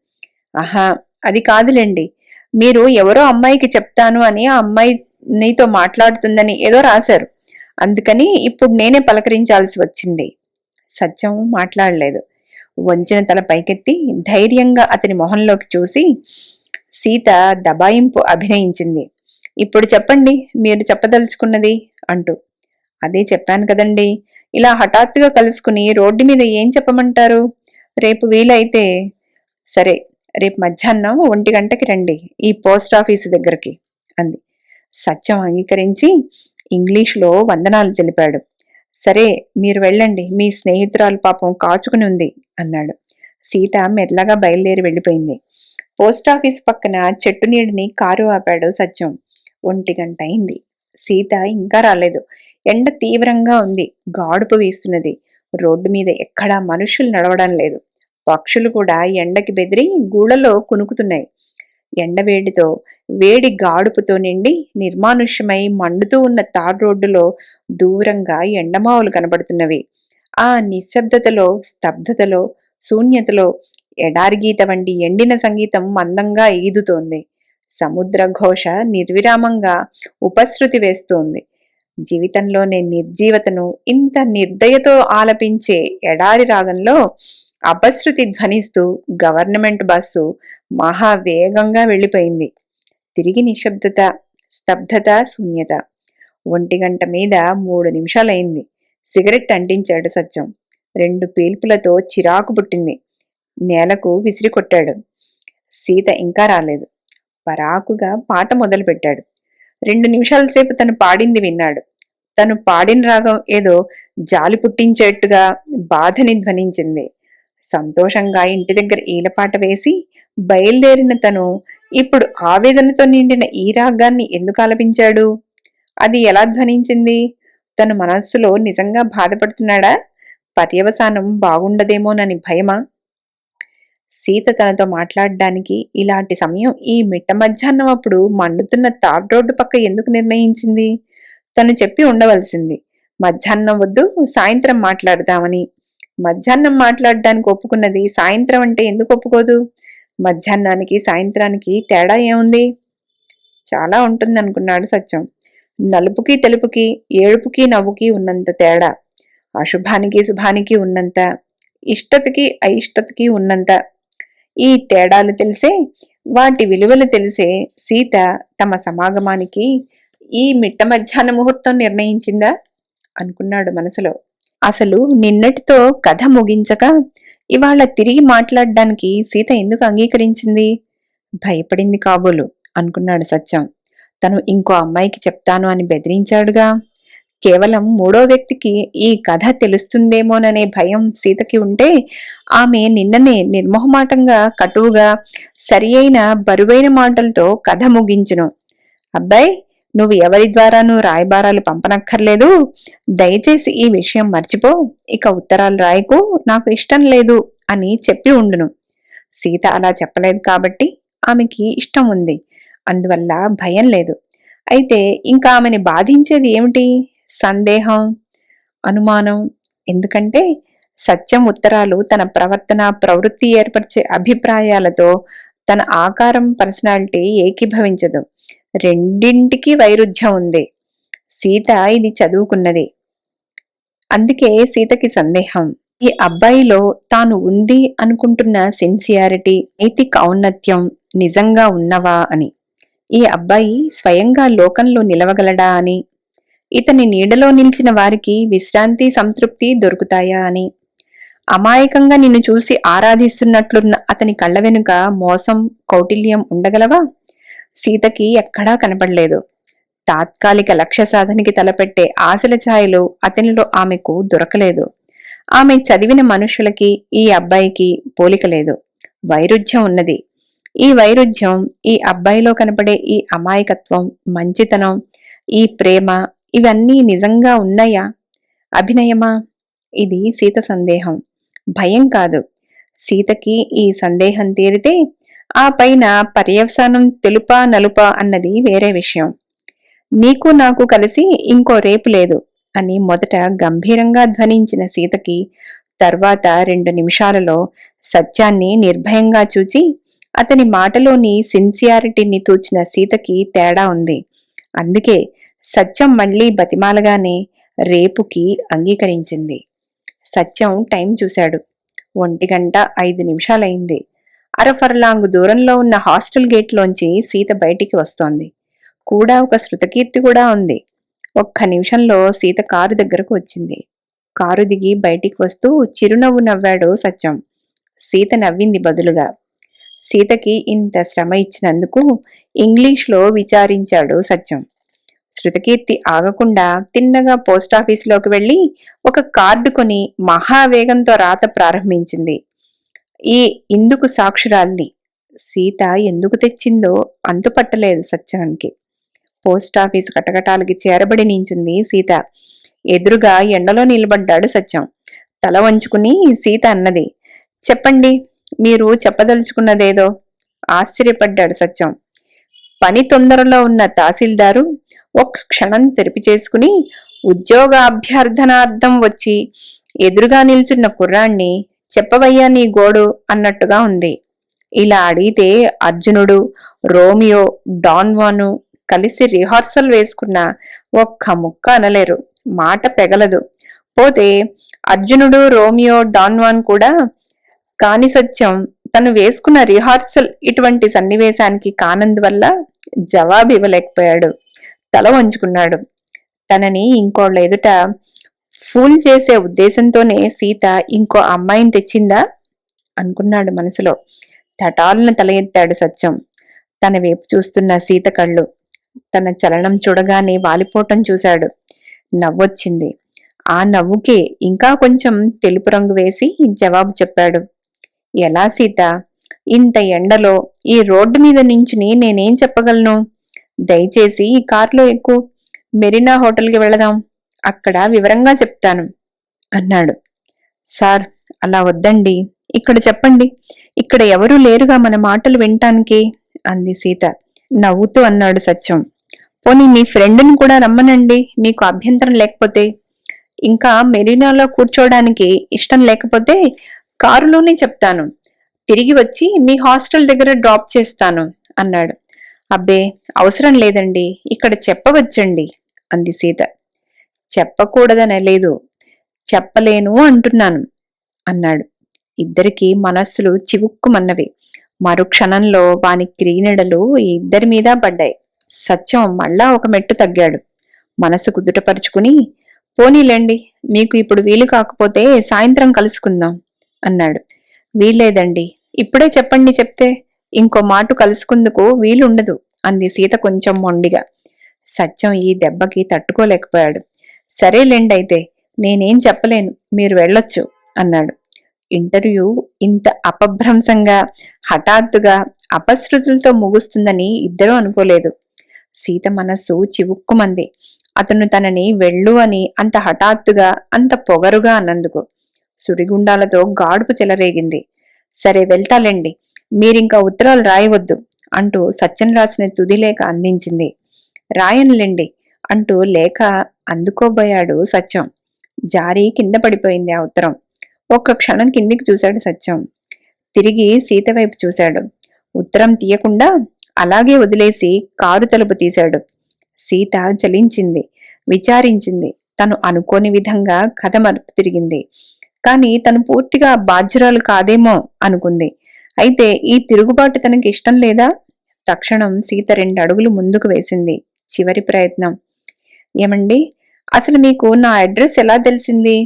ఆహా, అది కాదులేండి. మీరు ఎవరో అమ్మాయికి చెప్తాను అని ఆ అమ్మాయి నీతో మాట్లాడుతుందని ఏదో రాశారు. అందుకని ఇప్పుడు నేనే పలకరించాల్సి వచ్చింది. సత్యం మాట్లాడలేదు. వంచిన తల పైకెత్తి ధైర్యంగా అతని మొహంలోకి చూసి సీత దబాయింపు అభినయించింది. ఇప్పుడు చెప్పండి, మీరు చెప్పదలుచుకున్నది అంటూ. అదే చెప్పాను కదండి, ఇలా హఠాత్తుగా కలుసుకుని రోడ్డు మీద ఏం చెప్పమంటారు? రేపు వీలైతే సరే, రేపు మధ్యాహ్నం 1 గంటకి రండి ఈ పోస్ట్ ఆఫీసు దగ్గరికి అంది. సత్యం అంగీకరించి ఇంగ్లీషులో వందనాలు తెలిపాడు. సరే, మీరు వెళ్ళండి, మీ స్నేహితురాలు పాపం కాచుకుని ఉంది అన్నాడు. సీత మెల్లగా బయలుదేరి వెళ్ళిపోయింది. పోస్టాఫీస్ పక్కన చెట్టు నీడని కారు ఆపాడు సత్యం. 1 గంట అయింది. సీత ఇంకా రాలేదు. ఎండ తీవ్రంగా ఉంది. గాడుపు వీస్తున్నది. రోడ్డు మీద ఎక్కడా మనుషులు నడవడం లేదు. పక్షులు కూడా ఎండకి బెదిరి గూళ్ళలో కునుకుతున్నాయి. ఎండవేడితో, వేడి గాడుపుతో నిండి నిర్మానుష్యమై మండుతూ ఉన్న తార్ రోడ్డులో దూరంగా ఎండమావులు కనబడుతున్నవి. ఆ నిశ్శబ్దతలో, స్తబ్దతలో, శూన్యతలో ఎడారిగీత వంటి ఎండిన సంగీతం మందంగా ఈదుతోంది. సముద్ర ఘోష నిర్విరామంగా ఉపశృతి వేస్తోంది. జీవితంలోనే నిర్జీవతను ఇంత నిర్దయతో ఆలపించే ఎడారి రాగంలో అపశృతి ధ్వనిస్తూ గవర్నమెంట్ బస్సు మహావేగంగా వెళ్ళిపోయింది. తిరిగి నిశ్శబ్దత, స్తబ్దత, శూన్యత. 1 గంట మీద 3 నిమిషాలైంది. సిగరెట్ అంటించాడు సత్యం. 2 పీల్పులతో చిరాకు పుట్టింది. నేలకు విసిరి కొట్టాడు. సీత ఇంకా రాలేదు. పరాకుగా పాట మొదలుపెట్టాడు. 2 నిమిషాల సేపు తను పాడింది విన్నాడు. తను పాడిన రాగం ఏదో జాలి పుట్టించేట్టుగా బాధని ధ్వనించింది. సంతోషంగా ఇంటి దగ్గర ఈలపాట వేసి బయలుదేరిన తను ఇప్పుడు ఆవేదనతో నిండిన ఈ రాగాన్ని ఎందుకు ఆలపించాడు? అది ఎలా ధ్వనించింది? తన మనస్సులో నిజంగా బాధపడుతున్నాడా? పర్యవసానం బాగుండదేమోనని భయమా? సీత తనతో మాట్లాడడానికి ఇలాంటి సమయం ఈ మిట్ట మధ్యాహ్నం అప్పుడు మండుతున్న తార్ రోడ్డు పక్క ఎందుకు నిర్ణయించింది? తను చెప్పి ఉండవలసింది. మధ్యాహ్నం వద్దు, సాయంత్రం మాట్లాడదామని. మధ్యాహ్నం మాట్లాడడానికి ఒప్పుకున్నది, సాయంత్రం అంటే ఎందుకు ఒప్పుకోదు? మధ్యాహ్నానికి సాయంత్రానికి తేడా ఏముంది? చాలా ఉంటుందనుకున్నాడు సత్యం. నలుపుకి తెలుపుకి, ఏడుపుకి నవ్వుకి ఉన్నంత తేడా, అశుభానికి శుభానికి ఉన్నంత, ఇష్టతకి అయిష్టతకి ఉన్నంత. ఈ తేడాలు తెలిసే, వాటి విలువలు తెలిసే సీత తమ సమాగమానికి ఈ మిట్ట మధ్యాహ్న ముహూర్తం నిర్ణయించిందా అనుకున్నాడు మనసులో. అసలు నిన్నటితో కథ ముగించక ఇవాళ తిరిగి మాట్లాడడానికి సీత ఎందుకు అంగీకరించింది? భయపడింది కాబోలు అనుకున్నాడు సత్యం. తను ఇంకో అమ్మాయికి చెప్తాను అని బెదిరించాడుగా. కేవలం 3వ వ్యక్తికి ఈ కథ తెలుస్తుందేమోననే భయం సీతకి ఉంటే ఆమె నిన్ననే నిర్మోహమాటంగా, కటువుగా, సరి అయిన బరువైన మాటలతో కథ ముగించును. అబ్బాయి, నువ్వు ఎవరి ద్వారానూ రాయబారాలు పంపనక్కర్లేదు. దయచేసి ఈ విషయం మర్చిపో. ఇక ఉత్తరాలు రాయకు, నాకు ఇష్టం లేదు అని చెప్పి ఉండును. సీత అలా చెప్పలేదు కాబట్టి ఆమెకి ఇష్టం ఉంది. అందువల్ల భయం లేదు. అయితే ఇంకా ఆమెని బాధించేది ఏమిటి? సందేహం, అనుమానం. ఎందుకంటే సత్యం ఉత్తరాలు తన ప్రవర్తన, ప్రవృత్తి ఏర్పరిచే అభిప్రాయాలతో తన ఆకారం, పర్సనాలిటీ ఏకీభవించదు. రెండింటికి వైరుధ్యం ఉంది. సీత ఇది చదువుకున్నది. అందుకే సీతకి సందేహం. ఈ అబ్బాయిలో తాను ఉంది అనుకుంటున్న సిన్సియారిటీ, నైతిక ఔన్నత్యం నిజంగా ఉన్నవా అని. ఈ అబ్బాయి స్వయంగా లోకంలో నిలవగలడా అని. ఇతని నీడలో నిలిచిన వారికి విశ్రాంతి, సంతృప్తి దొరుకుతాయా అని. అమాయకంగా నిన్ను చూసి ఆరాధిస్తున్నట్లున్న అతని కళ్ళ వెనుక మోసం, కౌటిల్యం ఉండగలవా? సీతకి ఎక్కడా కనపడలేదు. తాత్కాలిక లక్ష్య సాధనకి తలపెట్టే ఆశల ఛాయలు అతనిలో ఆమెకు దొరకలేదు. ఆమె చదివిన మనుషులకి ఈ అబ్బాయికి పోలిక లేదు. వైరుధ్యం ఉన్నది. ఈ వైరుధ్యం, ఈ అబ్బాయిలో కనపడే ఈ అమాయకత్వం, మంచితనం, ఈ ప్రేమ, ఇవన్నీ నిజంగా ఉన్నాయా? అభినయమా? ఇది సీత సందేహం. భయం కాదు. సీతకి ఈ సందేహం తీరితే ఆ పైన పర్యవసానం తెలుపా నలుపా అన్నది వేరే విషయం. నీకు నాకు కలిసి ఇంకో రేపు లేదు అని మొదట గంభీరంగా ధ్వనించిన సీతకి తర్వాత 2 నిమిషాలలో సత్యాన్ని నిర్భయంగా చూచి అతని మాటలోని సిన్సియారిటీని తూచిన సీతకి తేడా ఉంది. అందుకే సత్యం మళ్లీ బతిమాలగానే రేపుకి అంగీకరించింది. సత్యం టైం చూశాడు. 1:05 అరఫర్లాంగు దూరంలో ఉన్న హాస్టల్ గేట్లోంచి సీత బయటికి వస్తోంది. కూడా ఒక శృతకీర్తి కూడా ఉంది. ఒక్క నిమిషంలో సీత కారు దగ్గరకు వచ్చింది. కారు దిగి బయటికి వస్తూ చిరునవ్వు నవ్వాడు సత్యం. సీత నవ్వింది బదులుగా. సీతకి ఇంత శ్రమ ఇచ్చినందుకు ఇంగ్లీష్లో విచారించాడు సత్యం. శృతకీర్తి ఆగకుండా తిన్నగా పోస్టాఫీసులోకి వెళ్లి ఒక కార్డు కొని మహావేగంతో రాత ప్రారంభించింది. ఈ ఇందుకు సాక్షురాల్ని సీత ఎందుకు తెచ్చిందో అంతుపట్టలేదు సత్యానికి. పోస్టాఫీసు కటకటాలకి చేరబడి నించుంది సీత. ఎదురుగా ఎండలో నిలబడ్డాడు సత్యం. తల వంచుకుని సీత అన్నది, చెప్పండి, మీరు చెప్పదలుచుకున్నదేదో. ఆశ్చర్యపడ్డాడు సత్యం. పని తొందరలో ఉన్న తహసీల్దారు ఒక్క క్షణం తెరిపి చేసుకుని ఉద్యోగాభ్యర్థనార్థం వచ్చి ఎదురుగా నిల్చున్న కుర్రాణ్ణి చెప్పవయ్యా నీ గోడు అన్నట్టుగా ఉంది. ఇలా అడిగితే అర్జునుడు, రోమియో, డాన్వాను కలిసి రిహార్సల్ వేసుకున్న ఒక్క ముక్క అనలేరు. మాట పెగలదు. పోతే అర్జునుడు, రోమియో, డాన్వాన్ కూడా కాని సత్యం తను వేసుకున్న రిహార్సల్ ఇటువంటి సన్నివేశానికి కానందువల్ల జవాబు ఇవ్వలేకపోయాడు. తల వంచుకున్నాడు. తనని ఇంకోళ్ళ ఎదుట ఫూల్ చేసే ఉద్దేశంతోనే సీత ఇంకో అమ్మాయిని తెచ్చిందా అనుకున్నాడు మనసులో. తటాలను తల ఎత్తాడు సత్యం. తన వైపు చూస్తున్న సీత కళ్ళు. తన చలనం చూడగానే వాలిపోవటం చూశాడు. నవ్వొచ్చింది. ఆ నవ్వుకే ఇంకా కొంచెం తెలుపు రంగు వేసి జవాబు చెప్పాడు. ఎలా సీత, ఇంత ఎండలో ఈ రోడ్డు మీద నించుని నేనేం చెప్పగలను? దయచేసి ఈ కారులో ఎక్కు, మెరీనా హోటల్కి వెళదాం, అక్కడ వివరంగా చెప్తాను అన్నాడు. సార్, అలా వద్దండి, ఇక్కడ చెప్పండి, ఇక్కడ ఎవరూ లేరుగా మన మాటలు వినటానికి అంది సీత. నవ్వుతూ అన్నాడు సత్యం. పోనీ మీ ఫ్రెండ్ని కూడా రమ్మనండి, మీకు అభ్యంతరం లేకపోతే. ఇంకా మెరీనాలో కూర్చోడానికి ఇష్టం లేకపోతే కారులోనే చెప్తాను, తిరిగి వచ్చి మీ హాస్టల్ దగ్గర డ్రాప్ చేస్తాను అన్నాడు. అబ్బే, అవసరం లేదండి, ఇక్కడ చెప్పవచ్చండి అంది సీత. చెప్పకూడదనలేదు, చెప్పలేను అంటున్నాను అన్నాడు. ఇద్దరికీ మనస్సులు చివుక్కుమన్నవి. మరుక్షణంలో వాని క్రీనెడలు ఇద్దరి మీద పడ్డాయి. సత్యం మళ్ళా ఒక మెట్టు తగ్గాడు. మనసు కుదుటపరుచుకుని, పోనీలేండి, మీకు ఇప్పుడు వీలు కాకపోతే సాయంత్రం కలుసుకుందాం అన్నాడు. వీల్లేదండి, ఇప్పుడే చెప్పండి, చెప్తే ఇంకో మాట కలుసుకుందుకు వీలుండదు అంది సీత కొంచెం మొండిగా. సత్యం ఈ దెబ్బకి తట్టుకోలేకపోయాడు. సరేలేండైతే, నేనేం చెప్పలేను, మీరు వెళ్ళొచ్చు అన్నాడు. ఇంటర్వ్యూ ఇంత అపభ్రంశంగా, హఠాత్తుగా, అపశృతులతో ముగుస్తుందని ఇద్దరూ అనుకోలేదు. సీత మనస్సు చివుక్కుమంది. అతను తనని వెళ్ళు అని అంత హఠాత్తుగా, అంత పొగరుగా అన్నందుకు. సుడిగుండాలతో గాడుపు చెలరేగింది. సరే వెళ్తాలేండి, మీరింకా ఉత్తరాలు రాయవద్దు అంటూ సత్యం రాసిన తుది లేఖ అందించింది. రాయనులేండి అంటూ లేఖ అందుకోబోయాడు సత్యం. జారి కింద పడిపోయింది ఆ ఉత్తరం. ఒక్క క్షణం కిందికి చూశాడు సత్యం. తిరిగి సీత వైపు చూశాడు. ఉత్తరం తీయకుండా అలాగే వదిలేసి కారు తలుపు తీశాడు. సీత చలించింది, విచారించింది. తను అనుకోని విధంగా కథ మలుపు తిరిగింది. కాని తను పూర్తిగా బాధ్యురాలు కాదేమో అనుకుంది. అయితే ఈ తిరుగుబాటు తనకి ఇష్టం లేదా? తక్షణం సీత 2 అడుగులు ముందుకు వేసింది. చివరి ప్రయత్నం. ఏమండి, అసలు మీకు నా అడ్రస్ ఎలా తెలిసింది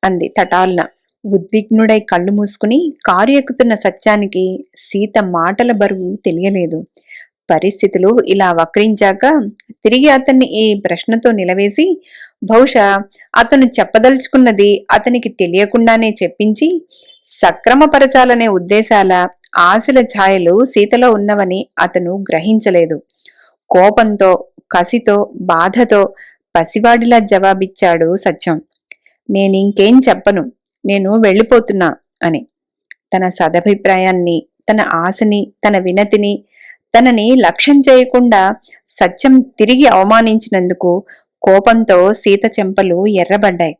అంది తటాల్న. ఉద్విగ్నుడై కళ్ళు మూసుకుని కారు ఎక్కుతున్న సత్యానికి సీత మాటల బరువు తెలియలేదు. పరిస్థితులు ఇలా వక్రించాక తిరిగి అతన్ని ఈ ప్రశ్నతో నిలవేసి, బహుశా అతను చెప్పదలుచుకున్నది అతనికి తెలియకుండానే చెప్పించి, సక్రమపరచాలనే ఉద్దేశాల, ఆశల ఛాయలు సీతలో ఉన్నవని అతను గ్రహించలేదు. కోపంతో, కసితో, బాధతో పసివాడిలా జవాబిచ్చాడు సత్యం. నేనింకేం చెప్పను, నేను వెళ్ళిపోతున్నా అని. తన సదభిప్రాయాన్ని, తన ఆశని, తన వినతిని, తనని లక్ష్యం చేయకుండా సత్యం తిరిగి అవమానించినందుకు కోపంతో సీత చెంపలు ఎర్రబడ్డాయి,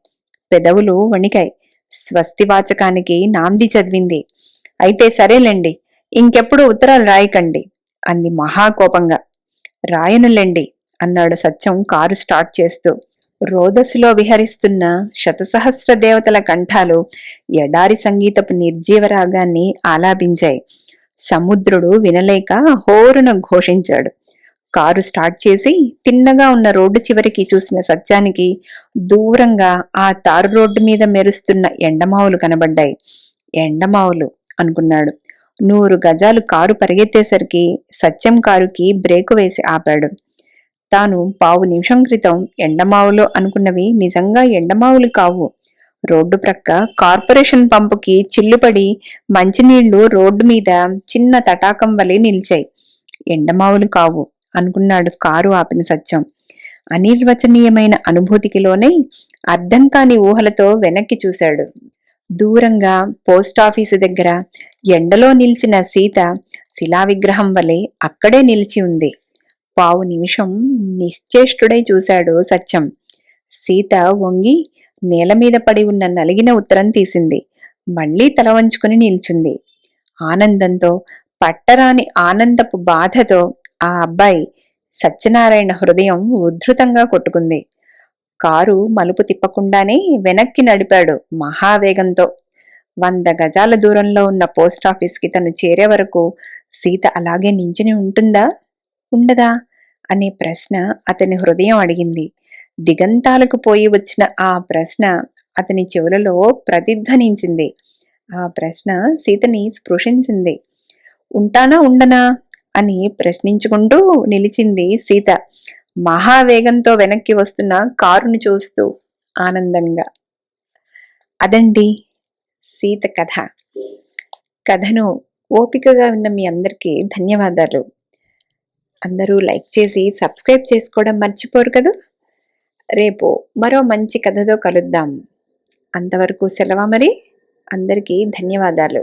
పెదవులు వణికాయి. స్వస్తివాచకానికి నాంది చదివింది. అయితే సరేలేండి, ఇంకెప్పుడు ఉత్తరాలు రాయకండి అంది మహాకోపంగా. రాయనులేండి అన్నాడు సత్యం కారు స్టార్ట్ చేస్తూ. రోదసులో విహరిస్తున్న శతసహస్ర దేవతల కంఠాలు ఎడారి సంగీతపు నిర్జీవరాగాన్ని ఆలాపించాయి. సముద్రుడు వినలేక హోరున ఘోషించాడు. కారు స్టార్ట్ చేసి తిన్నగా ఉన్న రోడ్డు చివరికి చూసిన సత్యానికి దూరంగా ఆ తారు రోడ్డు మీద మెరుస్తున్న ఎండమావులు కనబడ్డాయి. ఎండమావులు అనుకున్నాడు. 100 గజాలు కారు పరిగెత్తేసరికి సత్యం కారుకి బ్రేకు వేసి ఆపాడు. తాను పావు నిమిషం క్రితం ఎండమావులు అనుకున్నవి నిజంగా ఎండమావులు కావు. రోడ్డు ప్రక్క కార్పొరేషన్ పంపుకి చిల్లుపడి మంచినీళ్లు రోడ్డు మీద చిన్న తటాకం వలె నిలిచాయి. ఎండమావులు కావు అనుకున్నాడు కారు ఆపిన సత్యం. అనిర్వచనీయమైన అనుభూతికిలోనే అర్థం కాని ఊహలతో వెనక్కి చూశాడు. దూరంగా పోస్టాఫీసు దగ్గర ఎండలో నిలిచిన సీత శిలా విగ్రహం వలె అక్కడే నిలిచి ఉంది. పావు నిమిషం నిశ్చేష్టుడై చూశాడు సత్యం. సీత వంగి నేల మీద పడి ఉన్న నలిగిన ఉత్తరం తీసింది. మళ్లీ తల వంచుకుని నిల్చుంది. ఆనందంతో, పట్టరాని ఆనందపు బాధతో ఆ అబ్బాయి సత్యనారాయణ హృదయం ఉద్ధృతంగా కొట్టుకుంది. కారు మలుపు తిప్పకుండానే వెనక్కి నడిపాడు మహావేగంతో. 100 గజాల దూరంలో ఉన్న పోస్టాఫీస్కి తను చేరే వరకు సీత అలాగే నించుని ఉంటుందా, ఉండదా అనే ప్రశ్న అతని హృదయం అడిగింది. దిగంతాలకు పోయి వచ్చిన ఆ ప్రశ్న అతని చెవులలో ప్రతిధ్వనించింది. ఆ ప్రశ్న సీతని స్పృశించింది. ఉంటానా ఉండనా అని ప్రశ్నించుకుంటూ నిలిచింది సీత, మహావేగంతో వెనక్కి వస్తున్న కారును చూస్తూ ఆనందంగా. అదండి సీత కథ. కథను ఓపికగా విన్న మీ అందరికీ ధన్యవాదాలు. అందరూ లైక్ చేసి సబ్స్క్రైబ్ చేసుకోవడం మర్చిపోరు కదా. రేపు మరో మంచి కథతో కలుద్దాం. అంతవరకు సెలవా మరి. అందరికీ ధన్యవాదాలు.